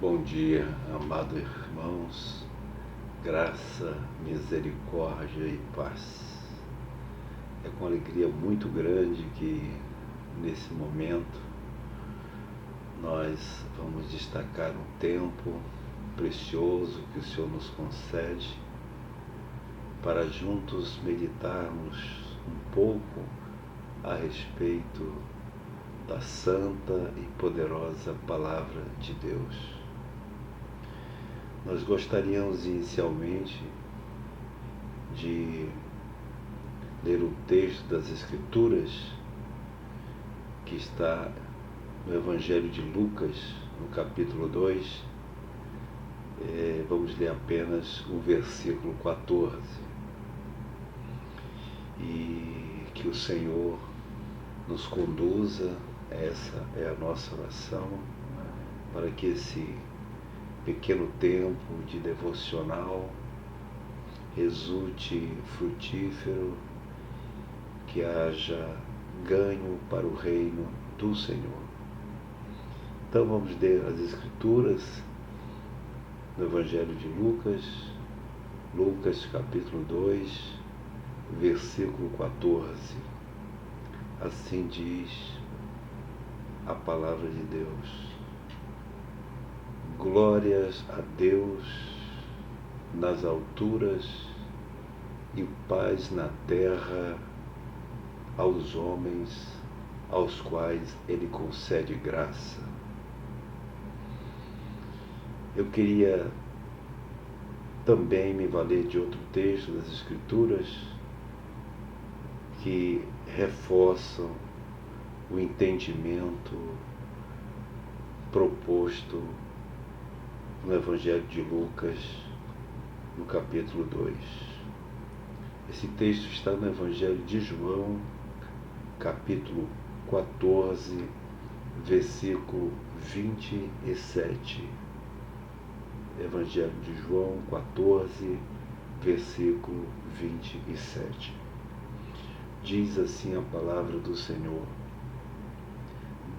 Bom dia, amados irmãos, graça, misericórdia e paz. É com alegria muito grande que, nesse momento, nós vamos destacar um tempo precioso que o Senhor nos concede para juntos meditarmos um pouco a respeito da santa e poderosa Palavra de Deus. Nós gostaríamos inicialmente de ler o texto das Escrituras que está no Evangelho de Lucas, no capítulo 2. Vamos ler apenas o versículo 14. E que o Senhor nos conduza, essa é a nossa oração, para que esse pequeno tempo de devocional resulte frutífero, que haja ganho para o reino do Senhor. Então vamos ler as Escrituras no Evangelho de Lucas, Lucas capítulo 2, versículo 14. Assim diz a palavra de Deus. Glórias a Deus nas alturas e paz na terra aos homens aos quais Ele concede graça. Eu queria também me valer de outro texto das Escrituras que reforçam o entendimento proposto no Evangelho de Lucas, no capítulo 2. Esse texto está no Evangelho de João, capítulo 14, versículo 27. Evangelho de João 14, versículo 27. Diz assim a palavra do Senhor: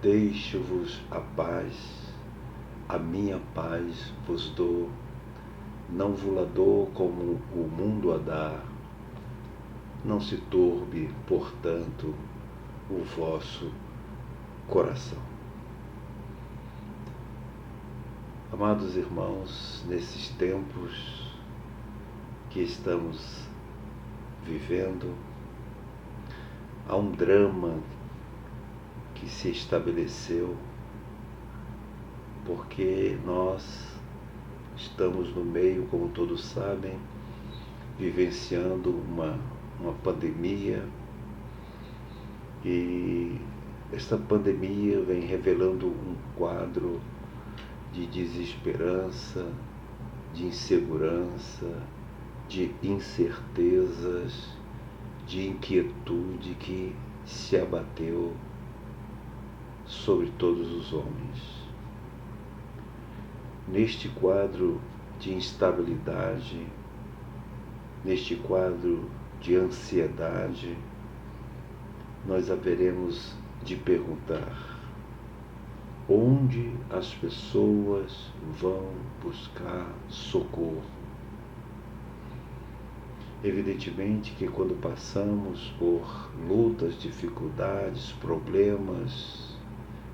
Deixo-vos a paz, a minha paz vos dou, não vos-la dou como o mundo a dá. Não se turbe, portanto, o vosso coração. Amados irmãos, nesses tempos que estamos vivendo, há um drama que se estabeleceu porque nós estamos no meio, como todos sabem, vivenciando uma pandemia, e esta pandemia vem revelando um quadro de desesperança, de insegurança, de incertezas, de inquietude que se abateu sobre todos os homens. Neste quadro de instabilidade, neste quadro de ansiedade, nós haveremos de perguntar: onde as pessoas vão buscar socorro? Evidentemente que quando passamos por lutas, dificuldades, problemas,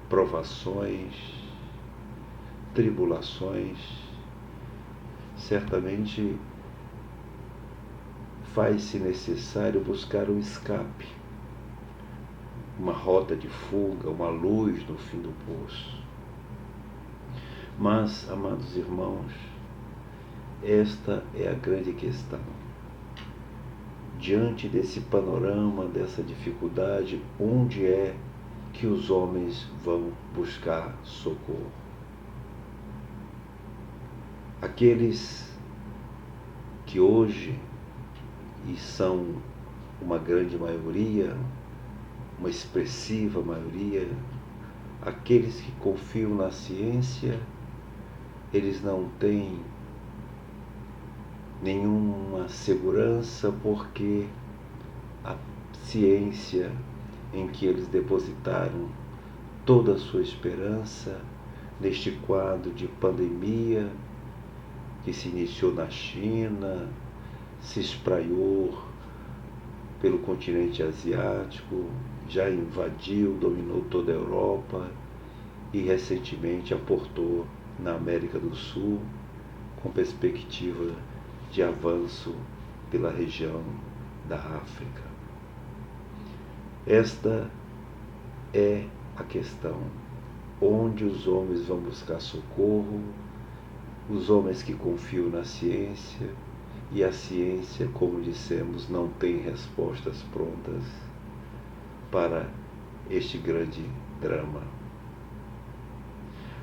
provações, tribulações, certamente faz-se necessário buscar um escape, uma rota de fuga, uma luz no fim do poço. Mas, amados irmãos, esta é a grande questão. Diante desse panorama, dessa dificuldade, onde é que os homens vão buscar socorro? Aqueles que hoje, e são uma grande maioria, uma expressiva maioria, aqueles que confiam na ciência, eles não têm nenhuma segurança, porque a ciência em que eles depositaram toda a sua esperança neste quadro de pandemia que se iniciou na China, se espraiou pelo continente asiático, já invadiu, dominou toda a Europa e recentemente aportou na América do Sul, com perspectiva de avanço pela região da África. Esta é a questão. Onde os homens vão buscar socorro, os homens que confiam na ciência, e a ciência, como dissemos, não tem respostas prontas para este grande drama.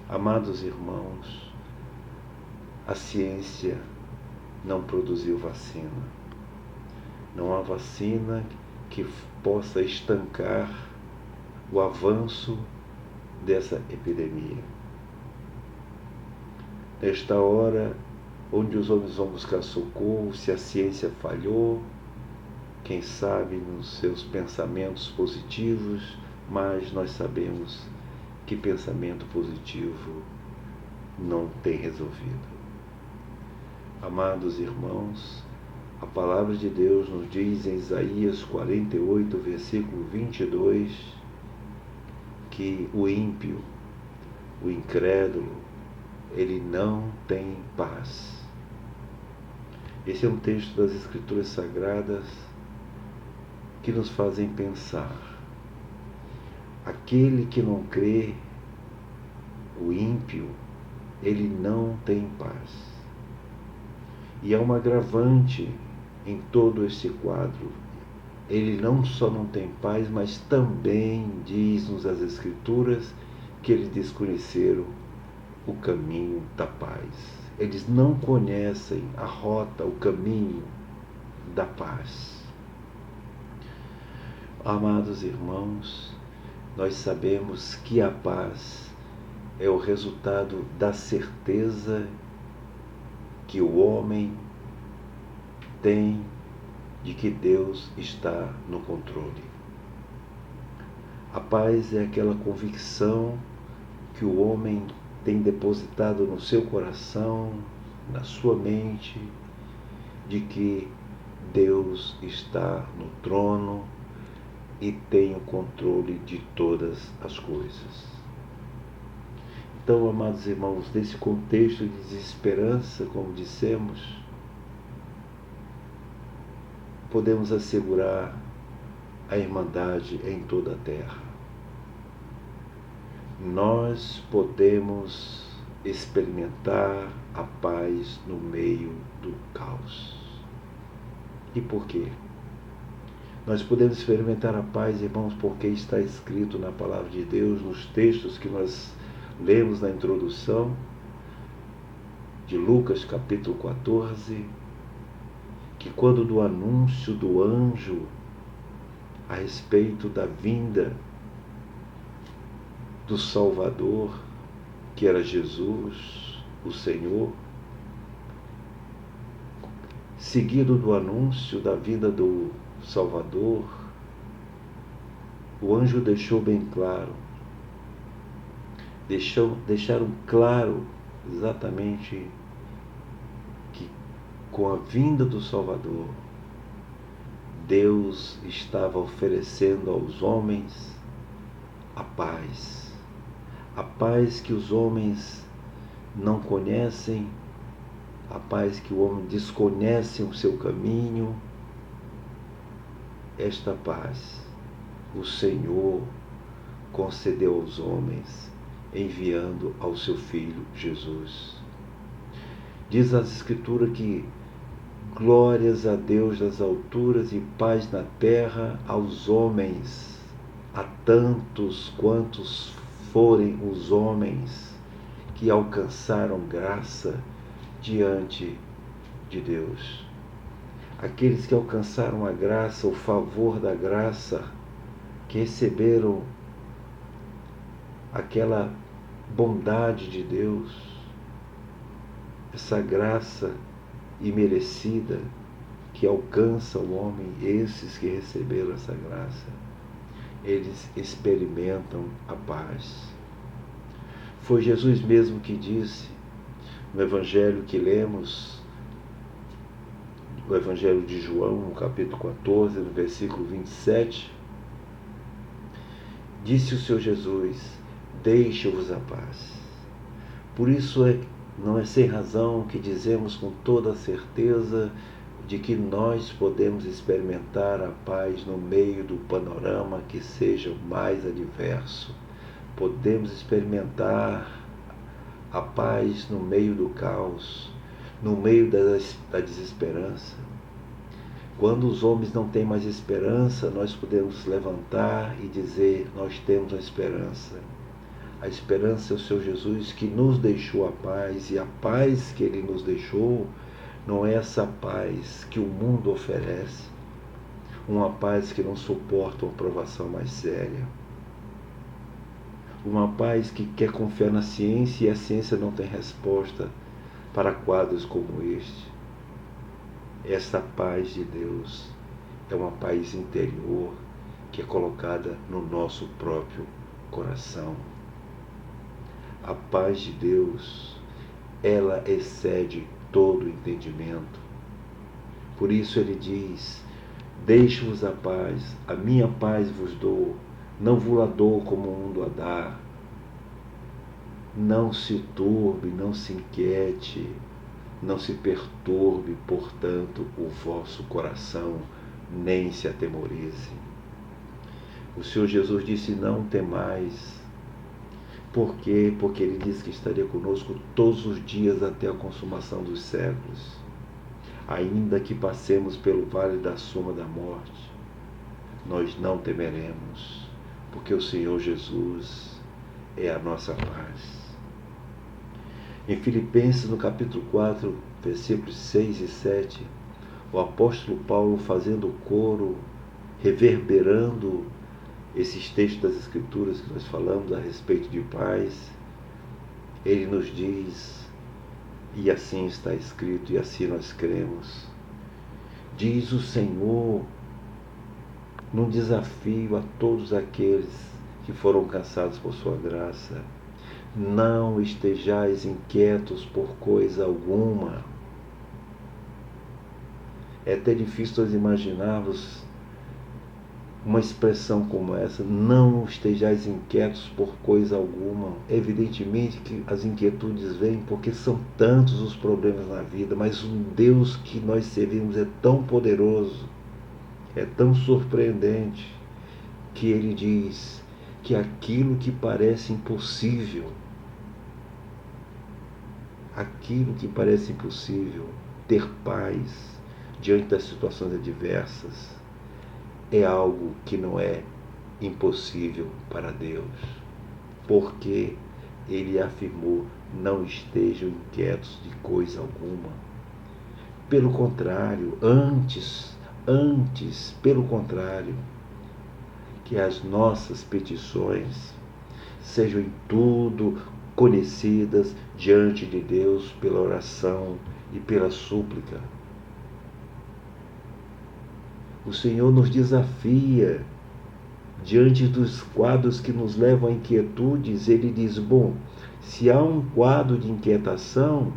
Amados irmãos, a ciência não produziu vacina. Não há vacina que possa estancar o avanço dessa epidemia. Nesta hora, onde os homens vão buscar socorro, se a ciência falhou, quem sabe nos seus pensamentos positivos, mas nós sabemos que pensamento positivo não tem resolvido. Amados irmãos, a palavra de Deus nos diz em Isaías 48, versículo 22, que o ímpio, o incrédulo, ele não tem paz. Esse é um texto das Escrituras Sagradas que nos fazem pensar. Aquele que não crê, o ímpio, ele não tem paz. E há um agravante em todo esse quadro. Ele não só não tem paz, mas também diz-nos as Escrituras que eles desconheceram o caminho da paz. Eles não conhecem a rota, o caminho da paz. Amados irmãos, nós sabemos que a paz é o resultado da certeza que o homem tem de que Deus está no controle. A paz é aquela convicção que o homem tem depositado no seu coração, na sua mente, de que Deus está no trono e tem o controle de todas as coisas. Então, amados irmãos, nesse contexto de desesperança, como dissemos, podemos assegurar a irmandade em toda a terra. Nós podemos experimentar a paz no meio do caos. E por quê? Nós podemos experimentar a paz, irmãos, porque está escrito na palavra de Deus, nos textos que nós lemos na introdução de Lucas capítulo 14, que quando do anúncio do anjo a respeito da vinda do Salvador, que era Jesus, o Senhor, seguido do anúncio da vinda do Salvador, o anjo deixou bem claro, deixaram claro exatamente que com a vinda do Salvador, Deus estava oferecendo aos homens a paz que os homens não conhecem, a paz que o homem desconhece o seu caminho. Esta paz o Senhor concedeu aos homens, enviando ao seu Filho Jesus. Diz as Escrituras que glórias a Deus nas alturas e paz na terra aos homens, a tantos quantos forem os homens que alcançaram graça diante de Deus. Aqueles que alcançaram a graça, o favor da graça, que receberam aquela bondade de Deus, essa graça imerecida que alcança o homem, esses que receberam essa graça, eles experimentam a paz. foi Jesus mesmo que disse no Evangelho que lemos, o Evangelho de João, no capítulo 14, no versículo 27, disse o Senhor Jesus: deixe-vos a paz. Por isso não é sem razão que dizemos com toda a certeza de que nós podemos experimentar a paz no meio do panorama que seja mais adverso. Podemos experimentar a paz no meio do caos, no meio da desesperança. Quando os homens não têm mais esperança, nós podemos levantar e dizer: nós temos a esperança. A esperança é o Senhor Jesus que nos deixou a paz, e a paz que Ele nos deixou não é essa paz que o mundo oferece, uma paz que não suporta uma provação mais séria, uma paz que quer confiar na ciência e a ciência não tem resposta para quadros como este. Essa paz de Deus é uma paz interior que é colocada no nosso próprio coração. A paz de Deus, ela excede todo entendimento. Por isso ele diz: deixe-vos a paz, a minha paz vos dou, não vos a dou como o mundo a dá. Não se turbe, não se inquiete, não se perturbe, portanto, o vosso coração, nem se atemorize. O Senhor Jesus disse: não temais. Por quê? Porque Ele disse que estaria conosco todos os dias até a consumação dos séculos. Ainda que passemos pelo vale da sombra da morte, nós não temeremos, porque o Senhor Jesus é a nossa paz. Em Filipenses, no capítulo 4, versículos 6 e 7, o apóstolo Paulo, fazendo coro, reverberando esses textos das Escrituras que nós falamos a respeito de paz, ele nos diz, e assim está escrito, e assim nós cremos: diz o Senhor, num desafio a todos aqueles que foram cansados por sua graça: não estejais inquietos por coisa alguma. É até difícil nós imaginarmos uma expressão como essa: não estejais inquietos por coisa alguma. Evidentemente que as inquietudes vêm porque são tantos os problemas na vida, mas o Deus que nós servimos é tão poderoso, é tão surpreendente, que Ele diz que aquilo que parece impossível, ter paz diante das situações adversas, é algo que não é impossível para Deus, porque Ele afirmou: não estejam inquietos de coisa alguma. Pelo contrário, pelo contrário, que as nossas petições sejam em tudo conhecidas diante de Deus pela oração e pela súplica. O Senhor nos desafia diante dos quadros que nos levam a inquietudes. Ele diz: bom, se há um quadro de inquietação,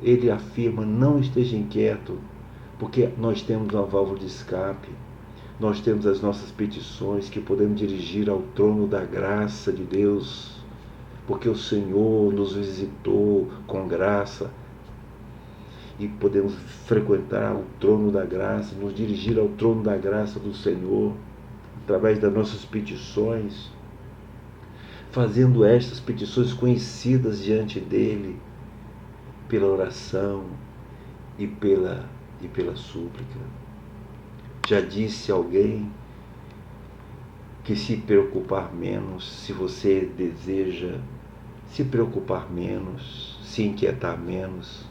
Ele afirma: não esteja inquieto, porque nós temos uma válvula de escape. Nós temos as nossas petições que podemos dirigir ao trono da graça de Deus, porque o Senhor nos visitou com graça, e podemos frequentar o trono da graça, nos dirigir ao trono da graça do Senhor, através das nossas petições, fazendo estas petições conhecidas diante dEle, pela oração e pela súplica. Já disse alguém que se preocupar menos, se você deseja se preocupar menos, se inquietar menos,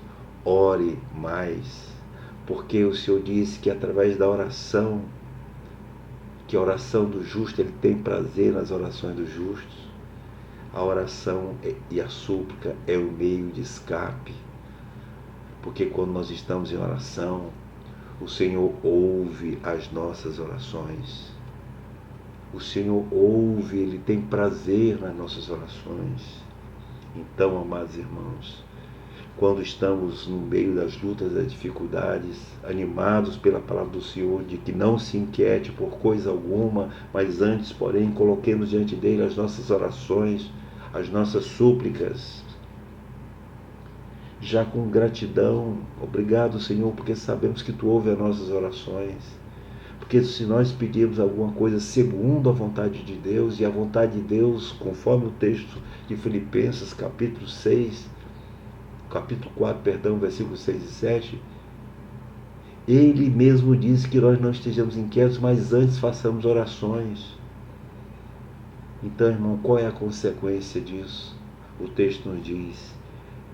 ore mais, porque o Senhor disse que através da oração, que a oração do justo, Ele tem prazer nas orações dos justos. A oração e a súplica é o meio de escape, porque quando nós estamos em oração, o Senhor ouve as nossas orações. O Senhor ouve, Ele tem prazer nas nossas orações. Então, amados irmãos, quando estamos no meio das lutas, das dificuldades, animados pela palavra do Senhor, de que não se inquiete por coisa alguma, mas antes, porém, coloquemos diante dele as nossas orações, as nossas súplicas, já com gratidão. Obrigado, Senhor, porque sabemos que tu ouves as nossas orações. Porque se nós pedirmos alguma coisa segundo a vontade de Deus, e a vontade de Deus, conforme o texto de Filipenses, capítulo 4, versículos 6 e 7, ele mesmo diz que nós não estejamos inquietos, mas antes façamos orações. Então, irmão, qual é a consequência disso? O texto nos diz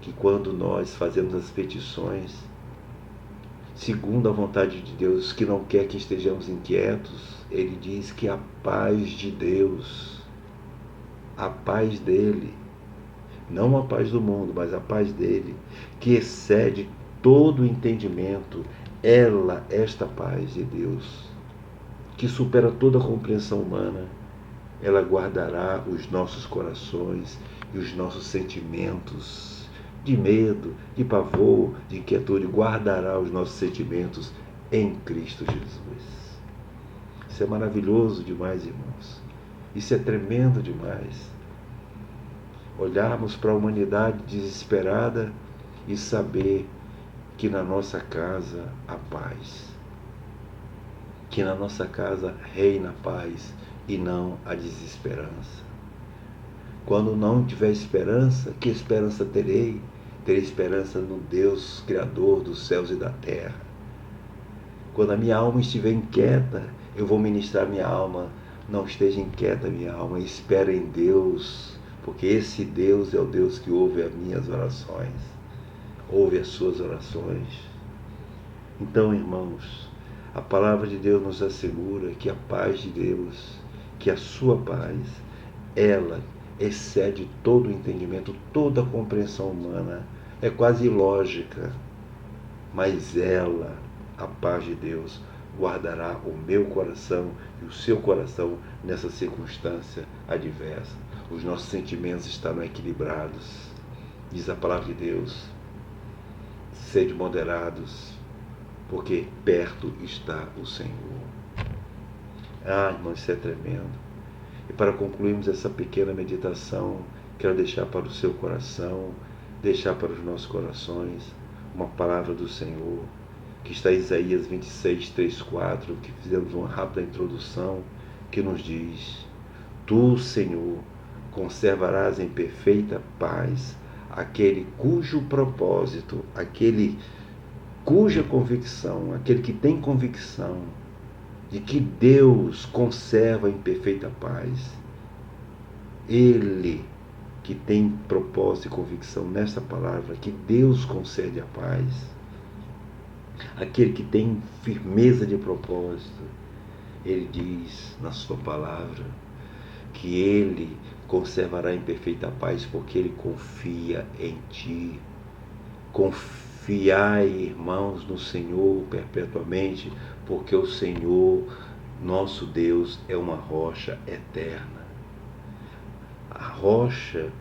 que quando nós fazemos as petições, segundo a vontade de Deus, que não quer que estejamos inquietos, ele diz que a paz de Deus, a paz dele, não a paz do mundo, mas a paz dele, que excede todo o entendimento, esta paz de Deus, que supera toda a compreensão humana, ela guardará os nossos corações e os nossos sentimentos de medo, de pavor, de inquietude, guardará os nossos sentimentos em Cristo Jesus. Isso é maravilhoso demais, irmãos. Isso é tremendo demais. Olharmos para a humanidade desesperada e saber que na nossa casa há paz. Que na nossa casa reina a paz e não a desesperança. Quando não tiver esperança, que esperança terei? Terei esperança no Deus Criador dos céus e da terra. Quando a minha alma estiver inquieta, eu vou ministrar minha alma. Não esteja inquieta, minha alma, espera em Deus, porque esse Deus é o Deus que ouve as minhas orações, ouve as suas orações. Então, irmãos, a palavra de Deus nos assegura que a paz de Deus, que a sua paz, ela excede todo o entendimento, toda a compreensão humana. É quase ilógica, mas ela, a paz de Deus, guardará o meu coração e o seu coração nessa circunstância adversa. Os nossos sentimentos estarão equilibrados. Diz a palavra de Deus: sede moderados, porque perto está o Senhor. Ah, irmão, isso é tremendo. E para concluirmos essa pequena meditação, quero deixar para o seu coração, deixar para os nossos corações, uma palavra do Senhor, que está em Isaías 26, 3, 4, que fizemos uma rápida introdução, que nos diz: Tu, Senhor, conservarás em perfeita paz aquele cujo propósito, aquele cuja convicção, aquele que tem convicção de que Deus conserva em perfeita paz. Ele que tem propósito e convicção nessa palavra, que Deus concede a paz, aquele que tem firmeza de propósito, ele diz na sua palavra que ele conservará em perfeita paz porque ele confia em ti. Confiai, irmãos, no Senhor perpetuamente, porque o Senhor, nosso Deus, é uma rocha eterna. A rocha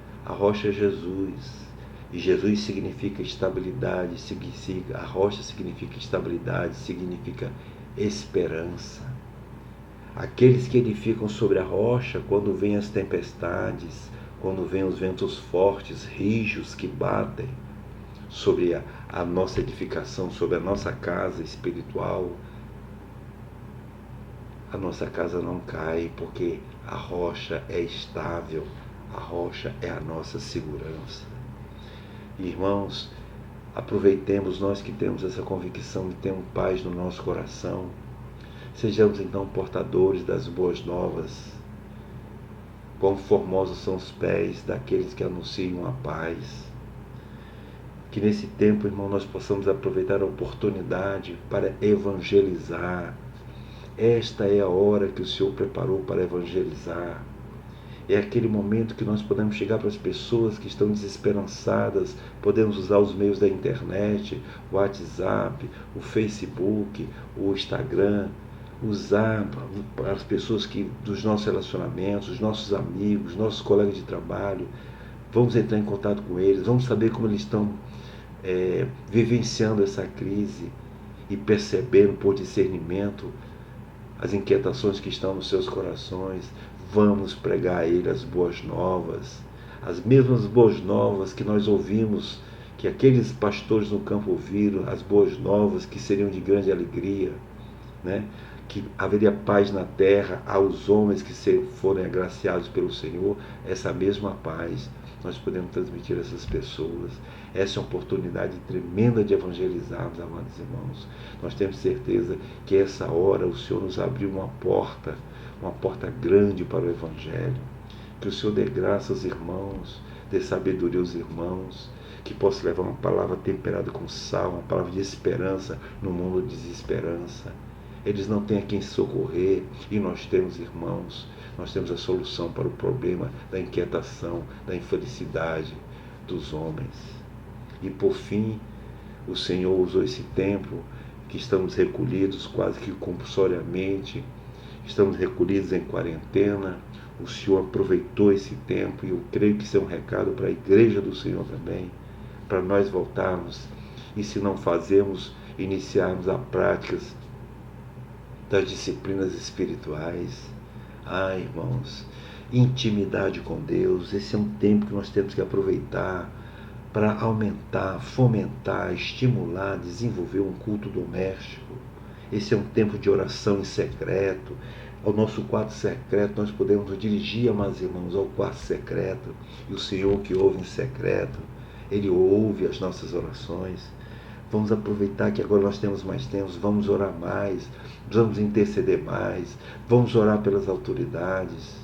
é Jesus. E Jesus significa estabilidade, a rocha significa estabilidade, significa esperança. Aqueles que edificam sobre a rocha, quando vêm as tempestades, quando vêm os ventos fortes, rijos que batem sobre a nossa edificação, sobre a nossa casa espiritual, a nossa casa não cai, porque a rocha é estável, a rocha é a nossa segurança. Irmãos, aproveitemos, nós que temos essa convicção de ter paz no nosso coração, sejamos então portadores das boas novas. Quão formosos são os pés daqueles que anunciam a paz. Que nesse tempo, irmão, nós possamos aproveitar a oportunidade para evangelizar. Esta é a hora que o Senhor preparou para evangelizar. É aquele momento que nós podemos chegar para as pessoas que estão desesperançadas, podemos usar os meios da internet, o WhatsApp, o Facebook, o Instagram, usar para as pessoas dos nossos relacionamentos, os nossos amigos, nossos colegas de trabalho, Vamos entrar em contato com eles, vamos saber como eles estão vivenciando essa crise e percebendo por discernimento as inquietações que estão nos seus corações. Vamos pregar a eles as boas novas, as mesmas boas novas que nós ouvimos, que aqueles pastores no campo ouviram, as boas novas que seriam de grande alegria, né? Que haveria paz na terra aos homens que forem agraciados pelo Senhor. Essa mesma paz nós podemos transmitir a essas pessoas. Essa é uma oportunidade tremenda de evangelizarmos, amados irmãos. Nós temos certeza que essa hora o Senhor nos abriu uma porta grande para o Evangelho. Que o Senhor dê graça aos irmãos, dê sabedoria aos irmãos, que possa levar uma palavra temperada com sal, uma palavra de esperança no mundo de desesperança. Eles não têm a quem socorrer e nós temos, irmãos, nós temos a solução para o problema da inquietação, da infelicidade dos homens. E por fim, o Senhor usou esse tempo que estamos recolhidos quase que compulsoriamente, estamos recolhidos em quarentena. O Senhor aproveitou esse tempo e eu creio que isso é um recado para a igreja do Senhor também, para nós voltarmos e, se não fazemos, iniciarmos a práticas das disciplinas espirituais. Irmãos, intimidade com Deus. Esse é um tempo que nós temos que aproveitar para aumentar, fomentar, estimular, desenvolver um culto doméstico. Esse é um tempo de oração em secreto. Ao nosso quarto secreto, nós podemos nos dirigir, amados irmãos, ao quarto secreto. E o Senhor que ouve em secreto, Ele ouve as nossas orações. Vamos aproveitar que agora nós temos mais tempo, vamos orar mais, vamos interceder mais, vamos orar pelas autoridades,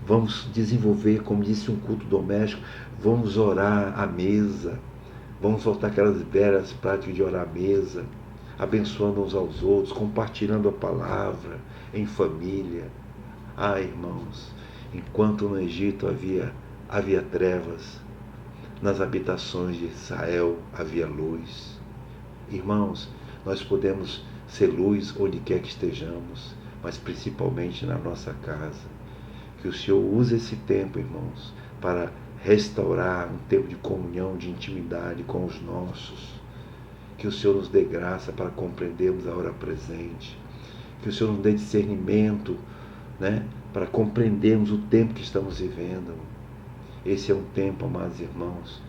vamos desenvolver, como disse, um culto doméstico, vamos orar à mesa, vamos voltar aquelas velhas práticas de orar à mesa, abençoando uns aos outros, compartilhando a palavra em família. Irmãos, enquanto no Egito havia trevas, nas habitações de Israel havia luz. Irmãos, nós podemos ser luz onde quer que estejamos, mas principalmente na nossa casa. Que o Senhor use esse tempo, irmãos, para restaurar um tempo de comunhão, de intimidade com os nossos. Que o Senhor nos dê graça para compreendermos a hora presente. Que o Senhor nos dê discernimento, para compreendermos o tempo que estamos vivendo. Esse é um tempo, amados irmãos,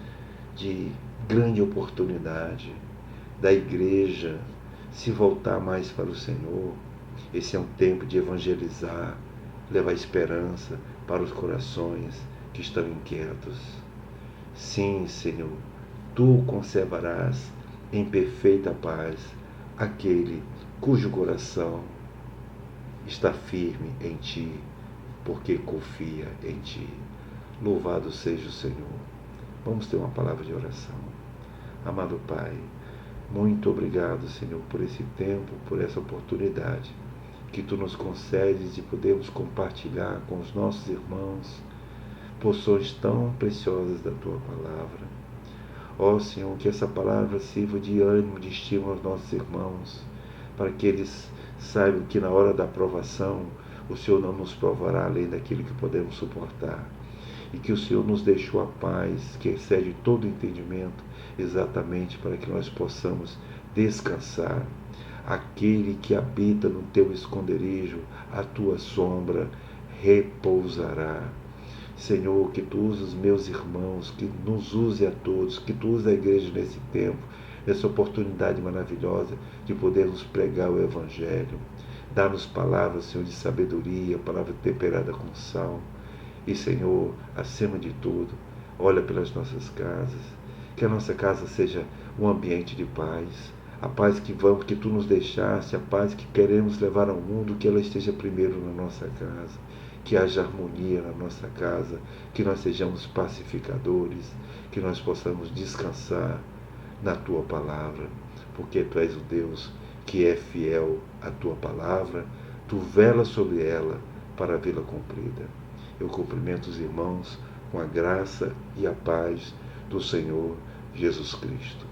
de grande oportunidade da igreja se voltar mais para o Senhor. Esse é um tempo de evangelizar, levar esperança para os corações que estão inquietos. Sim, Senhor, Tu conservarás em perfeita paz aquele cujo coração está firme em Ti, porque confia em Ti. Louvado seja o Senhor. Vamos ter uma palavra de oração. Amado Pai, muito obrigado, Senhor, por esse tempo, por essa oportunidade que Tu nos concedes de podermos compartilhar com os nossos irmãos porções tão preciosas da Tua palavra. Senhor, que essa palavra sirva de ânimo, de estímulo aos nossos irmãos, para que eles saibam que na hora da provação o Senhor não nos provará além daquilo que podemos suportar. E que o Senhor nos deixou a paz, que excede todo entendimento, exatamente para que nós possamos descansar. Aquele que habita no Teu esconderijo, a Tua sombra repousará. Senhor, que Tu uses os meus irmãos, que nos use a todos, que Tu use a igreja nesse tempo, nessa oportunidade maravilhosa de podermos pregar o Evangelho. Dá-nos palavras, Senhor, de sabedoria, palavra temperada com sal. E, Senhor, acima de tudo, olha pelas nossas casas, que a nossa casa seja um ambiente de paz, a paz que Tu nos deixaste, a paz que queremos levar ao mundo, que ela esteja primeiro na nossa casa, que haja harmonia na nossa casa, que nós sejamos pacificadores, que nós possamos descansar na Tua palavra, porque Tu és o Deus que é fiel à Tua palavra, Tu velas sobre ela para vê-la cumprida. Eu cumprimento os irmãos com a graça e a paz do Senhor Jesus Cristo.